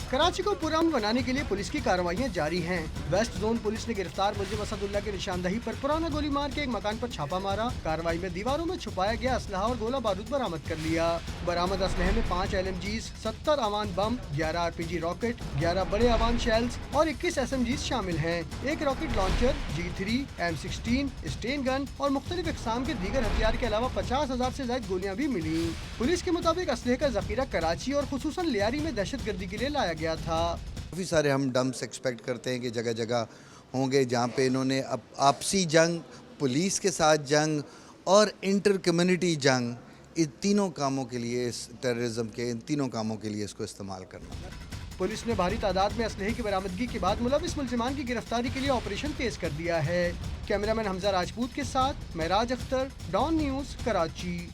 کراچی کو پرامن بنانے کے لیے پولیس کی کارروائیاں جاری ہیں۔ ویسٹ زون پولیس نے گرفتار ملزم اسداللہ کی نشاندہی پر پرانا گولی مار کے ایک مکان پر چھاپا مارا۔ کارروائی میں دیواروں میں چھپایا گیا اسلحہ اور گولہ بارود برآمد کر لیا۔ برآمد اسلحے میں 5 LMGs، 70 اوان بم، 11 RPG راکٹ، 11 بڑے اوان شیلز اور 21 SMGs شامل ہیں۔ ایک rocket launcher, G3، M16، station گن اور مختلف اقسام کے دیگر ہتھیار کے علاوہ 50,000 سے زائد گولیاں بھی ملیں۔ پولیس کے مطابق اسلحے کا ذخیرہ کراچی اور خصوصاً لیاری میں دہشت گردی کے لیے لایا گیا تھا۔ کافی سارے ہم ڈمپس ایکسپیکٹ کرتے ہیں کہ جگہ جگہ ہوں گے جہاں پہ انہوں نے آپسی جنگ، پولیس کے ساتھ جنگ اور انٹر کمیونٹی جنگ، ان تینوں کاموں کے لیے، اس ٹیررزم کے ان تینوں کاموں کے لیے اس کو استعمال کرنا۔ پولیس نے بھاری تعداد میں اسلحے کی برآمدگی کے بعد ملوث ملزمان کی گرفتاری کے لیے آپریشن تیز کر دیا ہے۔ کیمرہ مین حمزہ راجپوت کے ساتھ معراج اختر، ڈان نیوز، کراچی۔